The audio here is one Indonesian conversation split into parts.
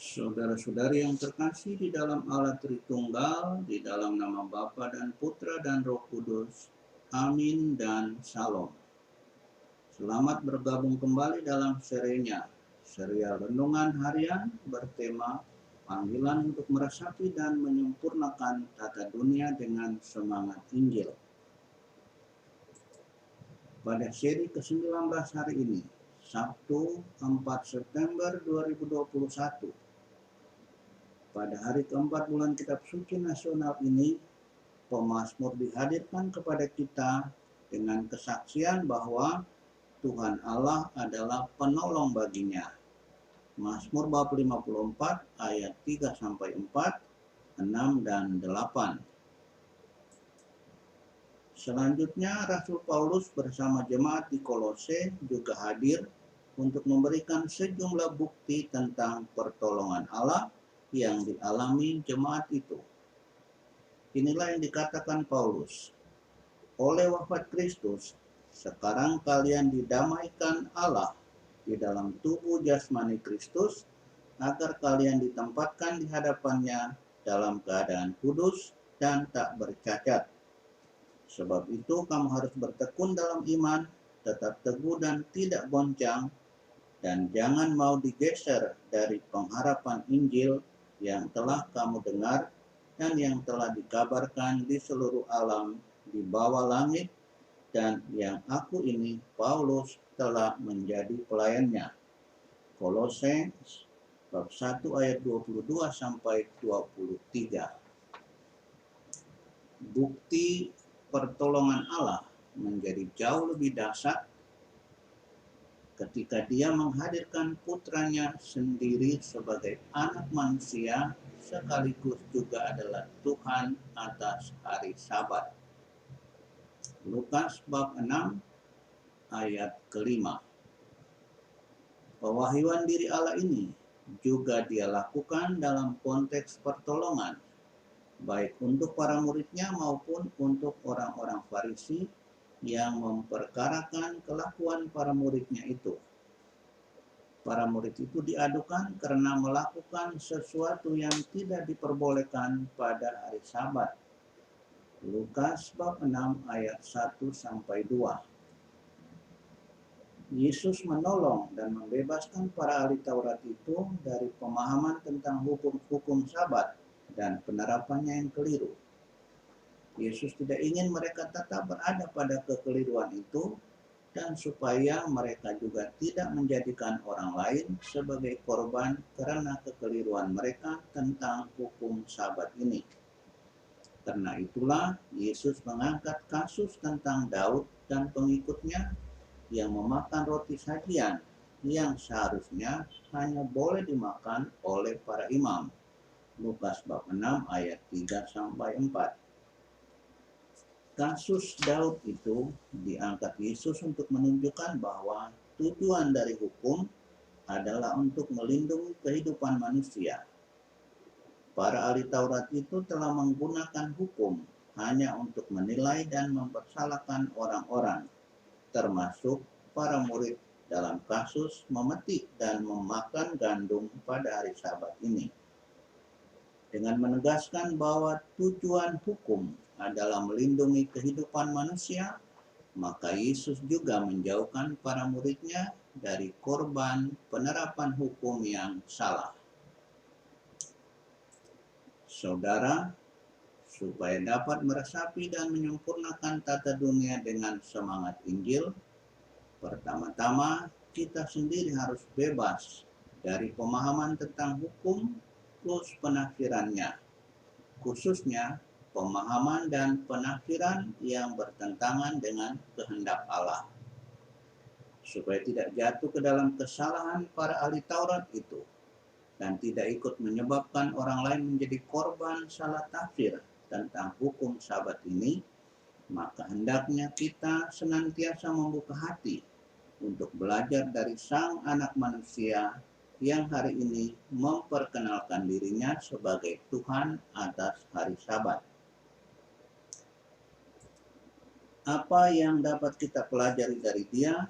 Saudara-saudari yang terkasih di dalam Allah Tritunggal, di dalam nama Bapa dan Putra dan Roh Kudus. Amin dan Shalom. Selamat bergabung kembali dalam serial Renungan Harian bertema Panggilan untuk meresapi dan menyempurnakan tata dunia dengan semangat Injil. Pada seri ke-19 hari ini, Sabtu 4 September 2021, pada hari keempat bulan Kitab Suci Nasional ini, pemazmur dihadirkan kepada kita dengan kesaksian bahwa Tuhan Allah adalah penolong baginya. Mazmur bab 54 ayat 3-4, 6 dan 8. Selanjutnya Rasul Paulus bersama jemaat di Kolose juga hadir untuk memberikan sejumlah bukti tentang pertolongan Allah yang dialami jemaat itu. Inilah yang dikatakan Paulus. Oleh wafat Kristus, sekarang kalian didamaikan Allah di dalam tubuh jasmani Kristus, agar kalian ditempatkan di hadapannya dalam keadaan kudus dan tak bercacat. Sebab itu kamu harus bertekun dalam iman, tetap teguh dan tidak goncang, dan jangan mau digeser dari pengharapan Injil yang telah kamu dengar dan yang telah dikabarkan di seluruh alam di bawah langit, dan yang aku ini, Paulus, telah menjadi pelayannya. Kolose bab 1 ayat 22-23. Bukti pertolongan Allah menjadi jauh lebih dahsyat ketika Dia menghadirkan putranya sendiri sebagai anak manusia, sekaligus juga adalah Tuhan atas hari Sabat. Lukas bab 6 ayat ke-5. Pewahyuan diri Allah ini juga Dia lakukan dalam konteks pertolongan, baik untuk para muridnya maupun untuk orang-orang Farisi yang memperkarakan kelakuan para muridnya itu. Para murid itu diadukan karena melakukan sesuatu yang tidak diperbolehkan pada hari Sabat. Lukas bab 6 ayat 1-2. Yesus menolong dan membebaskan para ahli Taurat itu dari pemahaman tentang hukum Sabat dan penerapannya yang keliru. Yesus tidak ingin mereka tetap berada pada kekeliruan itu, dan supaya mereka juga tidak menjadikan orang lain sebagai korban karena kekeliruan mereka tentang hukum Sabat ini. Karena itulah Yesus mengangkat kasus tentang Daud dan pengikutnya yang memakan roti sajian yang seharusnya hanya boleh dimakan oleh para imam. Lukas bab 6 ayat 3-4. Kasus Daud itu diangkat Yesus untuk menunjukkan bahwa tujuan dari hukum adalah untuk melindungi kehidupan manusia. Para ahli Taurat itu telah menggunakan hukum hanya untuk menilai dan mempersalahkan orang-orang, termasuk para murid dalam kasus memetik dan memakan gandum pada hari Sabat ini. Dengan menegaskan bahwa tujuan hukum adalah melindungi kehidupan manusia, maka Yesus juga menjauhkan para muridnya dari korban penerapan hukum yang salah. Saudara, supaya dapat meresapi dan menyempurnakan tata dunia dengan semangat Injil, pertama-tama kita sendiri harus bebas dari pemahaman tentang hukum plus penafsirannya, khususnya pemahaman dan penafsiran yang bertentangan dengan kehendak Allah, supaya tidak jatuh ke dalam kesalahan para ahli Taurat itu dan tidak ikut menyebabkan orang lain menjadi korban salah tafsir tentang hukum Sabat ini. Maka hendaknya kita senantiasa membuka hati untuk belajar dari Sang Anak Manusia yang hari ini memperkenalkan dirinya sebagai Tuhan atas hari Sabat. Apa yang dapat kita pelajari dari Dia,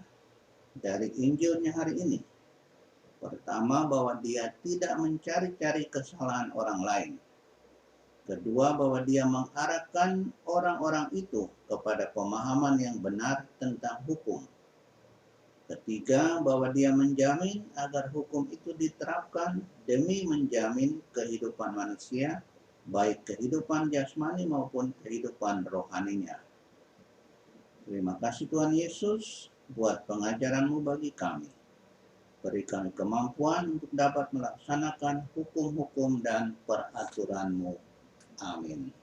dari Injilnya hari ini? Pertama, bahwa dia tidak mencari-cari kesalahan orang lain. Kedua, bahwa dia mengarahkan orang-orang itu kepada pemahaman yang benar tentang hukum. Ketiga, bahwa dia menjamin agar hukum itu diterapkan demi menjamin kehidupan manusia, baik kehidupan jasmani maupun kehidupan rohaninya. Terima kasih Tuhan Yesus buat pengajaran-Mu bagi kami. Beri kami kemampuan untuk dapat melaksanakan hukum-hukum dan peraturan-Mu. Amin.